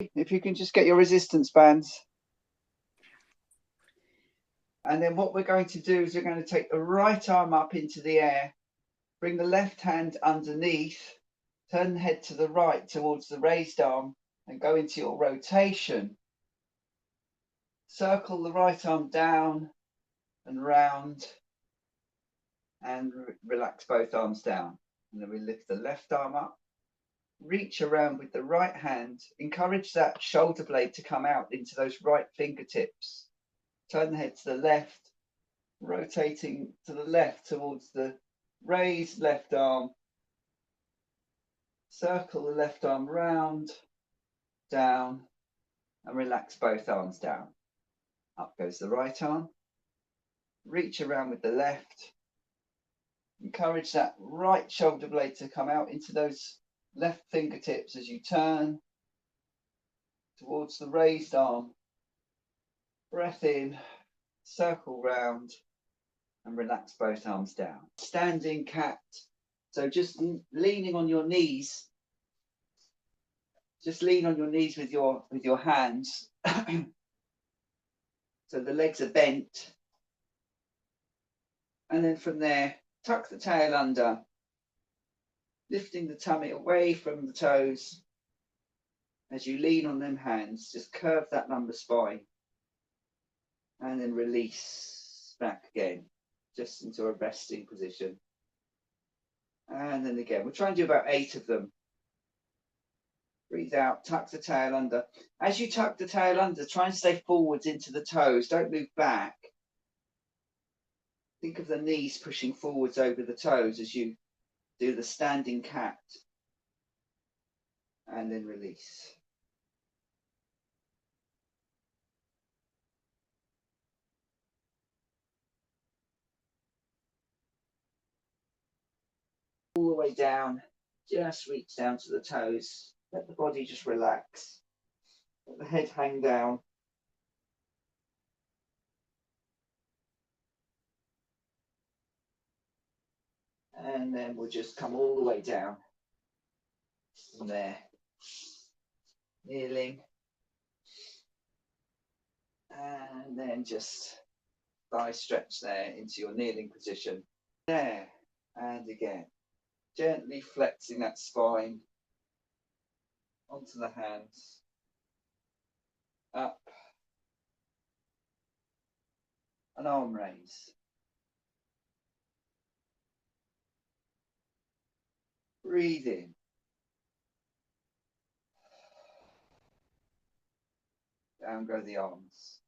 If you can just get your resistance bands. And then what we're going to do is we're going to take the right arm up into the air, bring the left hand underneath, turn the head to the right towards the raised arm and go into your rotation. Circle the right arm down and round and relax both arms down. And then we lift the left arm up, reach around with the right hand, encourage that shoulder blade to come out into those right fingertips. Turn the head to the left, rotating to the left towards the raised left arm. Circle the left arm round, down, and relax both arms down. Up goes the right arm. Reach around with the left. Encourage that right shoulder blade to come out into those left fingertips as you turn towards the raised arm. Breath in, circle round, and relax both arms down. Standing cat. So just leaning on your knees. Just lean on your knees with your hands. So the legs are bent. And then from there, tuck the tail under, lifting the tummy away from the toes. As you lean on them hands, just curve that lumbar spine. And then release back again, just into a resting position. And then again, we'll try and do about 8 of them. Breathe out, tuck the tail under. As you tuck the tail under, try and stay forwards into the toes. Don't move back. Think of the knees pushing forwards over the toes as you do the standing cat. And then release. All the way down, just reach down to the toes. Let the body just relax. Let the head hang down. And then we'll just come all the way down from there. Kneeling. And then just thigh stretch there into your kneeling position. There. And again. Gently flexing that spine onto the hands. Up. An arm raise. Breathe in. Down go the arms.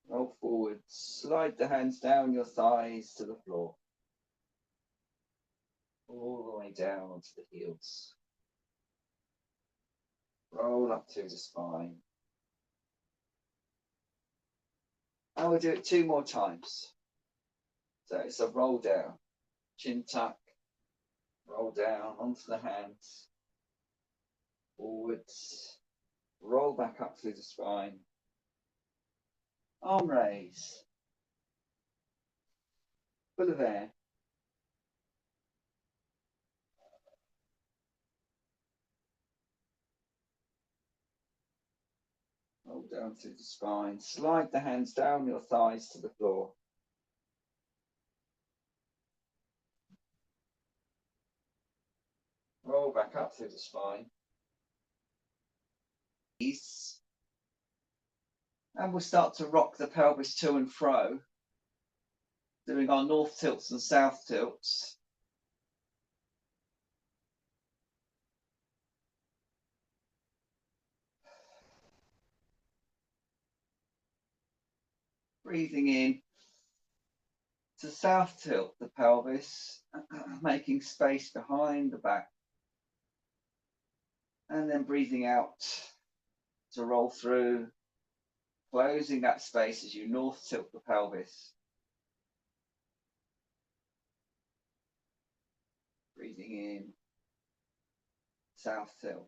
Roll forward. Slide the hands down your thighs to the floor. All the way down onto the heels. Roll up through the spine. And we'll do it 2 more times. So it's a roll down, chin tuck, roll down onto the hands, forwards, roll back up through the spine, arm raise, full of air. Roll down through the spine, slide the hands down your thighs to the floor. Roll back up through the spine. And we'll start to rock the pelvis to and fro, doing our north tilts and south tilts. Breathing in to south tilt the pelvis, making space behind the back. And then breathing out to roll through, closing that space as you north tilt the pelvis. Breathing in, south tilt.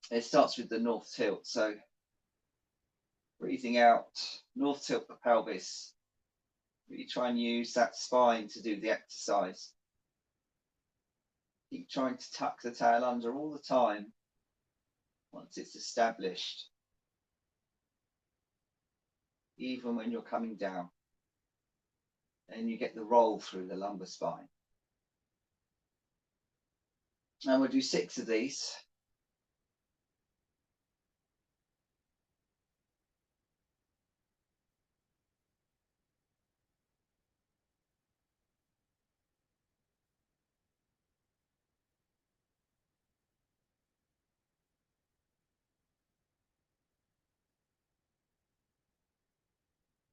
It starts with the north tilt, so breathing out, north tilt the pelvis, Really try and use that spine to do the exercise. Keep trying to tuck the tail under all the time once it's established, even when you're coming down. And you get the roll through the lumbar spine. And we'll do 6 of these.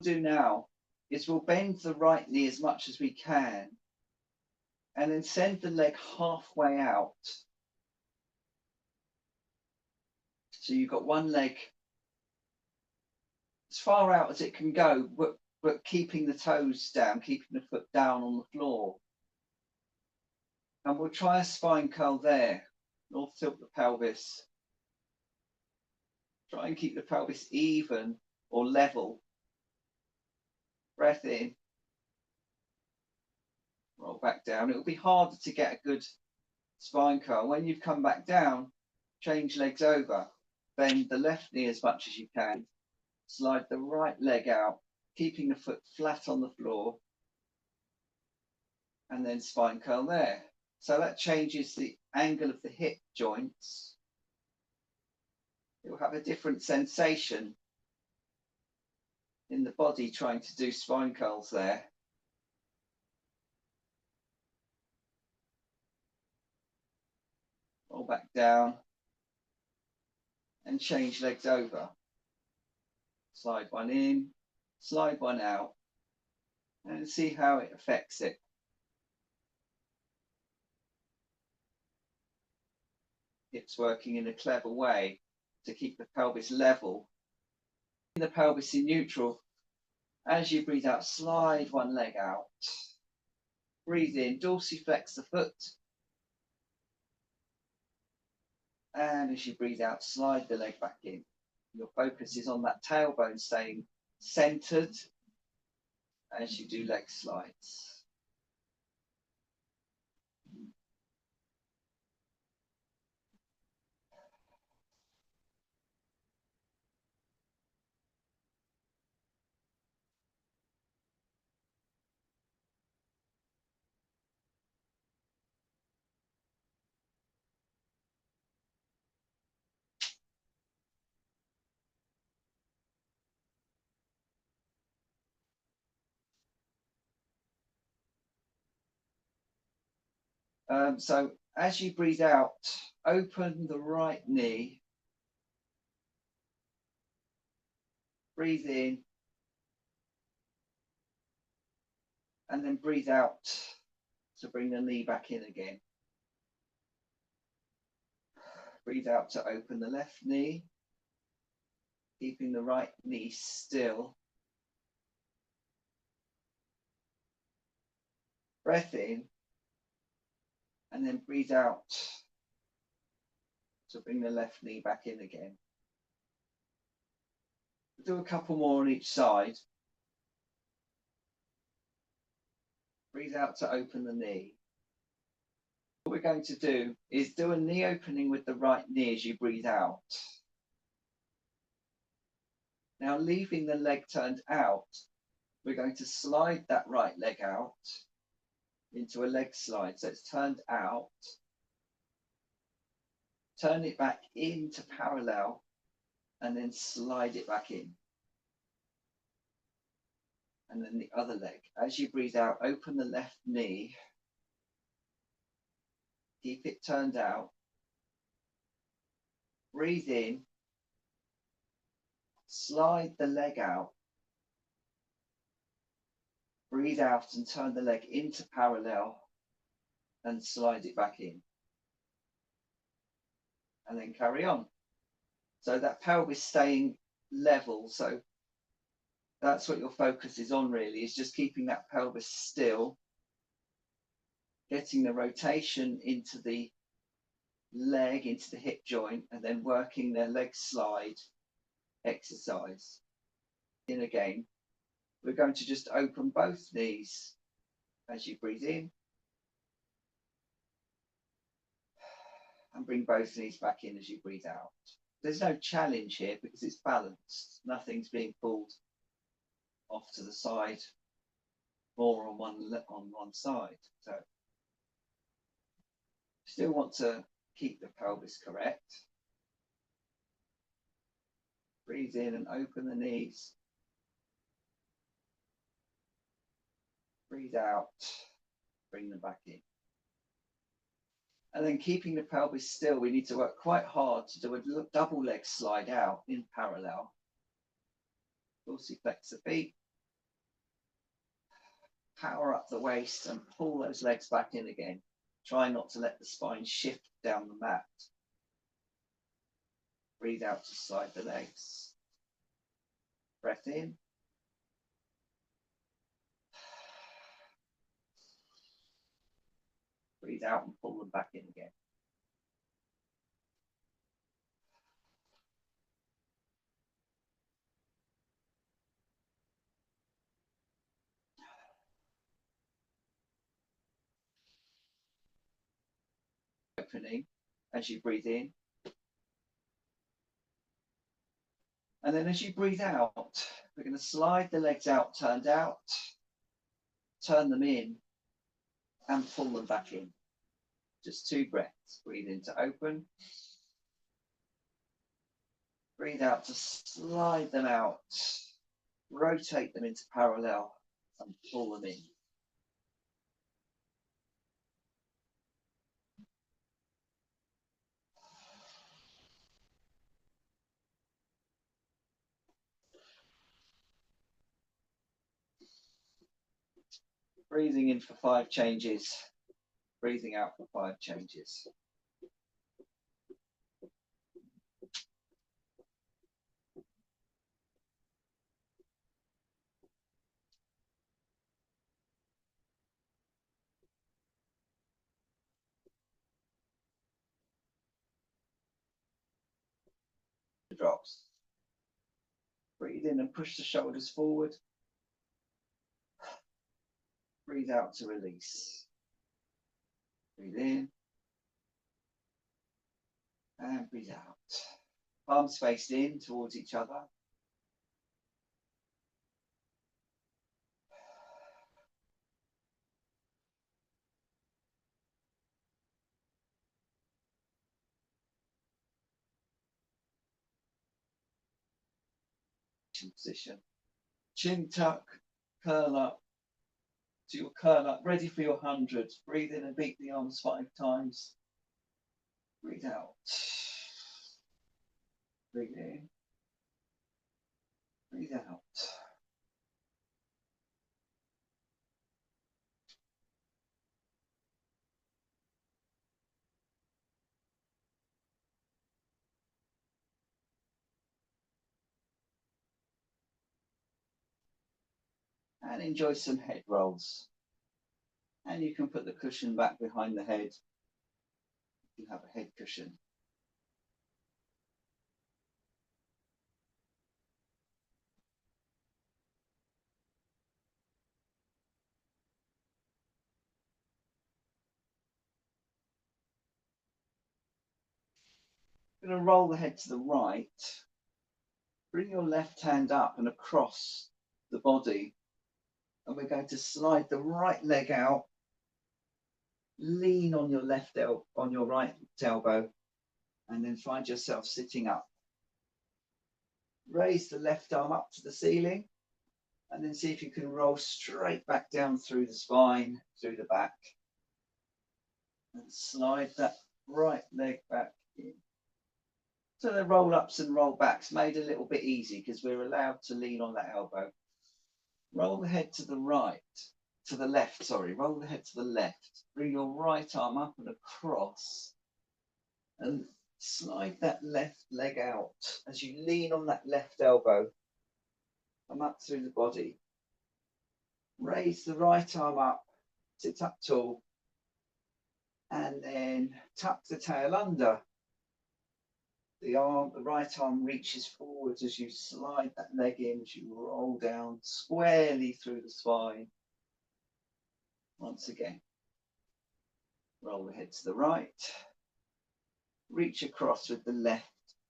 Do now is we'll bend the right knee as much as we can and then send the leg halfway out. So you've got one leg as far out as it can go, but keeping the toes down, keeping the foot down on the floor. And we'll try a spine curl there. North tilt the pelvis. Try and keep the pelvis even or level. Breath in. Roll back down. It will be harder to get a good spine curl. When you've come back down, change legs over. Bend the left knee as much as you can. Slide the right leg out, keeping the foot flat on the floor. And then spine curl there. So that changes the angle of the hip joints. It will have a different sensation in the body trying to do spine curls there. Roll back down and change legs over. Slide one in, slide one out, and see how it affects it. Hips working in a clever way to keep the pelvis level. The pelvis in neutral. As you breathe out, slide one leg out. Breathe in, dorsiflex the foot. And as you breathe out, slide the leg back in. Your focus is on that tailbone staying centered as you do leg slides. So as you breathe out, open the right knee. Breathe in. And then breathe out to bring the knee back in again. Breathe out to open the left knee, keeping the right knee still. Breath in, and then breathe out to bring the left knee back in again. Do a couple more on each side. Breathe out to open the knee. What we're going to do is do a knee opening with the right knee as you breathe out. Now, leaving the leg turned out, we're going to slide that right leg out into a leg slide. So it's turned out. Turn it back into parallel and then slide it back in. And then the other leg. As you breathe out, open the left knee. Keep it turned out. Breathe in. Slide the leg out. Breathe out and turn the leg into parallel and slide it back in. And then carry on. So that pelvis staying level. So that's what your focus is on really, is just keeping that pelvis still, getting the rotation into the leg, into the hip joint, and then working their leg slide exercise. In again. We're going to just open both knees as you breathe in and bring both knees back in as you breathe out. There's no challenge here because it's balanced. Nothing's being pulled off to the side, more on one side. So still want to keep the pelvis correct. Breathe in and open the knees. Breathe out, bring them back in. And then keeping the pelvis still, we need to work quite hard to do a double leg slide out in parallel. Dorsiflex the feet. Power up the waist and pull those legs back in again. Try not to let the spine shift down the mat. Breathe out to slide the legs. Breath in. Breathe out and pull them back in again. Opening as you breathe in. And then as you breathe out, we're going to slide the legs out, turned out, turn them in, and pull them back in. Just 2 breaths. Breathe in to open. Breathe out to slide them out. Rotate them into parallel and pull them in. Breathing in for 5 changes. Breathing out for 5 changes. Drops. Breathe in and push the shoulders forward. Breathe out to release. Breathe in and breathe out. Palms faced in towards each other. Position. Chin tuck, curl up. So you'll curl up, ready for your 100. Breathe in and beat the arms 5 times. Breathe out. Breathe in. Breathe out. And enjoy some head rolls. And you can put the cushion back behind the head. You have a head cushion. I'm going to roll the head to the right. Bring your left hand up and across the body. And we're going to slide the right leg out. Lean on your on your right elbow. And then find yourself sitting up. Raise the left arm up to the ceiling. And then see if you can roll straight back down through the spine, through the back. And slide that right leg back in. So the roll ups and roll backs made a little bit easy because we're allowed to lean on that elbow. Roll the head to the right, to the left, sorry, roll the head to the left. Bring your right arm up and across and slide that left leg out as you lean on that left elbow. Come up through the body. Raise the right arm up, sit up tall, and then tuck the tail under. The right arm reaches forward as you slide that leg in, as you roll down squarely through the spine. Once again, roll the head to the right, reach across with the left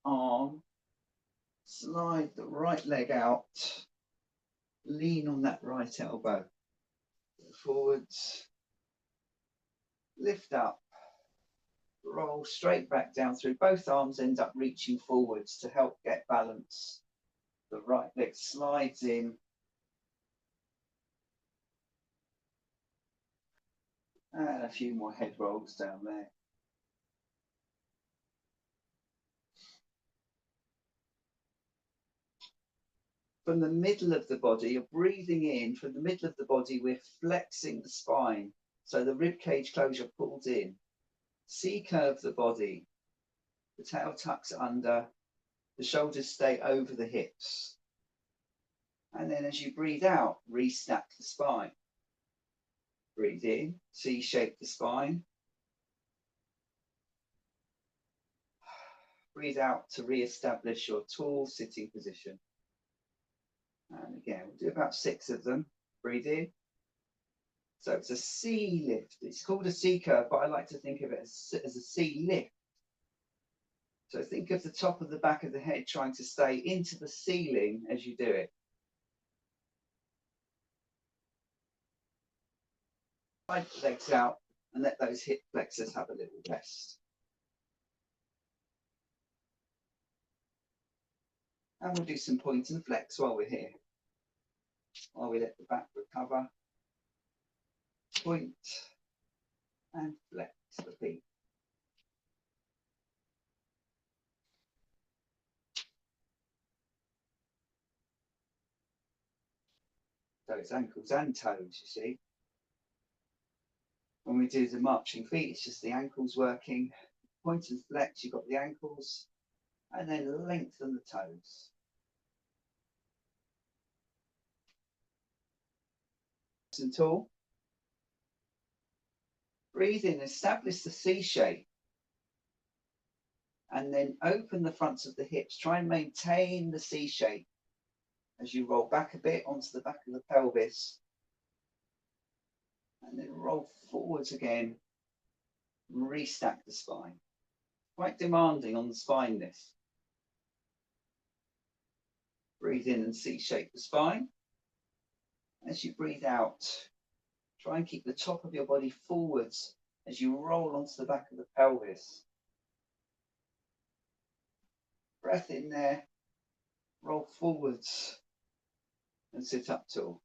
arm, slide the right leg out, lean on that right elbow, forwards, lift up, roll straight back down through. Both arms end up reaching forwards to help get balance. The right leg slides in. And a few more head rolls down there. From the middle of the body, you're breathing in. From the middle of the body, we're flexing the spine. So the rib cage closure pulls in. C-curve the body. The tail tucks under. The shoulders stay over the hips. And then as you breathe out, re-stack the spine. Breathe in, C-shape the spine. Breathe out to re-establish your tall sitting position. And again, we'll do about 6 of them. Breathe in. So it's a C lift. It's called a C curve, but I like to think of it as a C lift. So think of the top of the back of the head trying to stay into the ceiling as you do it. Slide the legs out and let those hip flexors have a little rest. And we'll do some point and flex while we're here. While we let the back recover. Point and flex the feet. So it's ankles and toes, you see. When we do the marching feet, it's just the ankles working. Point and flex, you've got the ankles, and then lengthen the toes. Nice and tall. Breathe in, establish the C shape. And then open the fronts of the hips. Try and maintain the C shape as you roll back a bit onto the back of the pelvis. And then roll forwards again. Restack the spine. Quite demanding on the spine, this. Breathe in and C-shape the spine. As you breathe out, try and keep the top of your body forwards as you roll onto the back of the pelvis. Breath in there, roll forwards and sit up tall.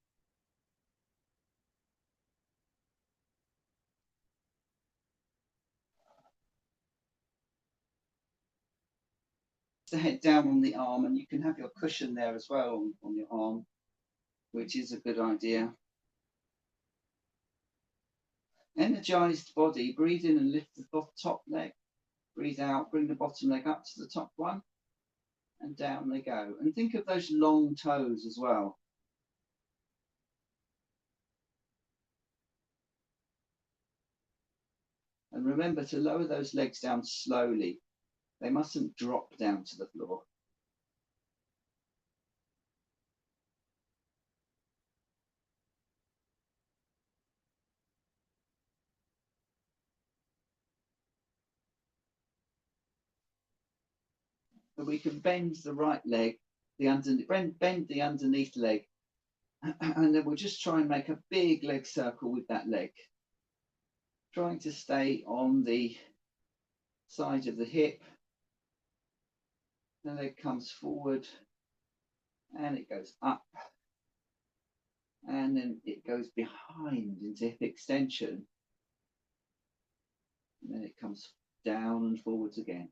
The head down on the arm, and you can have your cushion there as well on your arm, which is a good idea. Energized body, breathe in and lift the top leg. Breathe out, bring the bottom leg up to the top one, and down they go. And think of those long toes as well. And remember to lower those legs down slowly. They mustn't drop down to the floor. So we can bend the right leg, bend the underneath leg, and then we'll just try and make a big leg circle with that leg. Trying to stay on the side of the hip. The leg comes forward and it goes up. And then it goes behind into hip extension. And then it comes down and forwards again.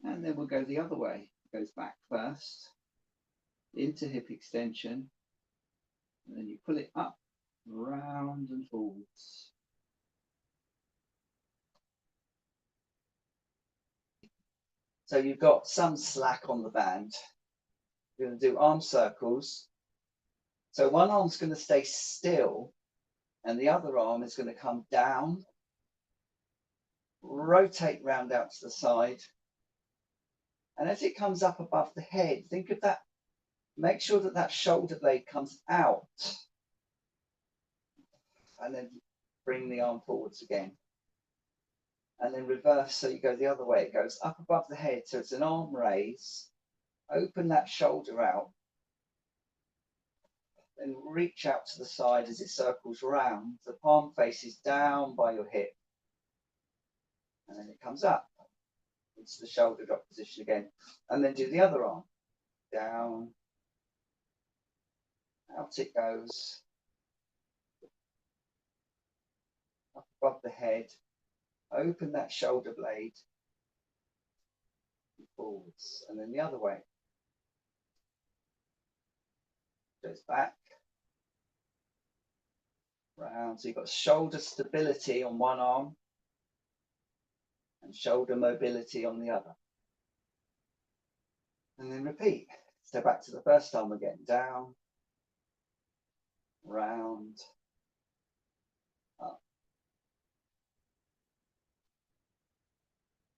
And then we'll go the other way. It goes back first, into hip extension, and then you pull it up, round and forwards. So you've got some slack on the band. We're going to do arm circles. So one arm's going to stay still and the other arm is going to come down, rotate round out to the side. And as it comes up above the head, think of that, make sure that that shoulder blade comes out. And then bring the arm forwards again. And then reverse, so you go the other way. It goes up above the head, so it's an arm raise. Open that shoulder out. Then reach out to the side as it circles round. The palm faces down by your hip. And then it comes up into the shoulder drop position again. And then do the other arm. Down. Out it goes. Up above the head. Open that shoulder blade. Forwards. And then the other way. Goes back. Round. So you've got shoulder stability on one arm. And shoulder mobility on the other. And then repeat. So back to the first arm again. Down. Round. Up.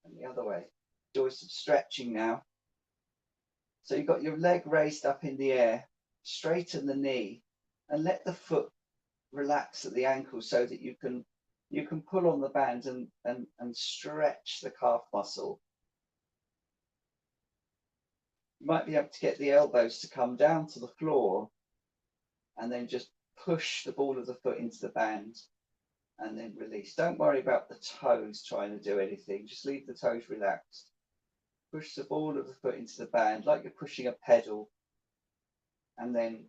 And the other way. Do some stretching now. So you've got your leg raised up in the air. Straighten the knee. And let the foot relax at the ankle so that you can pull on the band and stretch the calf muscle. You might be able to get the elbows to come down to the floor and then just push the ball of the foot into the band and then release. Don't worry about the toes trying to do anything. Just leave the toes relaxed. Push the ball of the foot into the band like you're pushing a pedal and then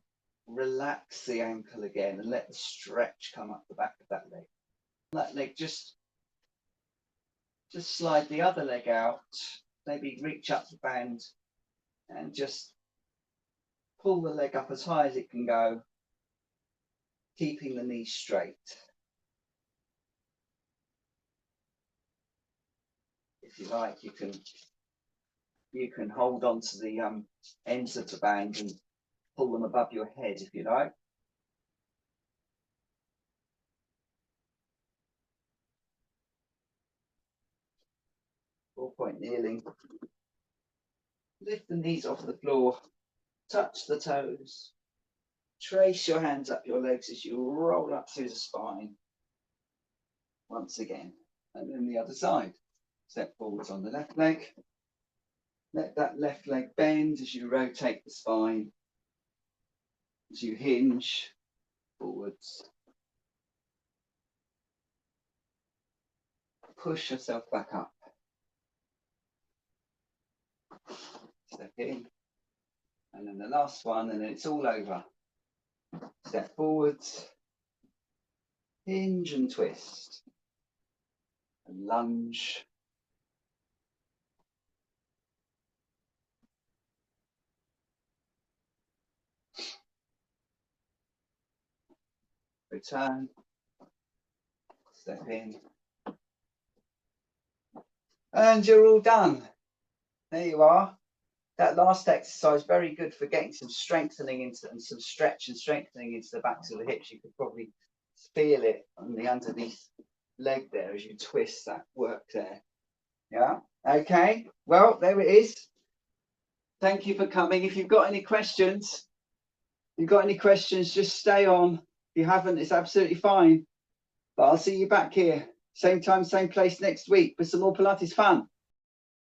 relax the ankle again and let the stretch come up the back of that leg. That leg, just slide the other leg out, maybe reach up the band and just pull the leg up as high as it can go, keeping the knee straight. If you like, you can hold on to the ends of the band and pull them above your head if you like. 4-point kneeling. Lift the knees off the floor, touch the toes, trace your hands up your legs as you roll up through the spine. Once again, and then the other side. Step forwards on the left leg. Let that left leg bend as you rotate the spine, as you hinge forwards. Push yourself back up. Step in. And then the last one, and then it's all over. Step forwards. Hinge and twist. And lunge. Return. Step in. And you're all done. There you are. That last exercise, very good for getting some strengthening into and some stretch and strengthening into the backs of the hips. You could probably feel it on the underneath leg there as you twist that work there. Yeah. Okay. Well, there it is. Thank you for coming. If you've got any questions, just stay on. If you haven't, it's absolutely fine. But I'll see you back here. Same time, same place next week with some more Pilates fun.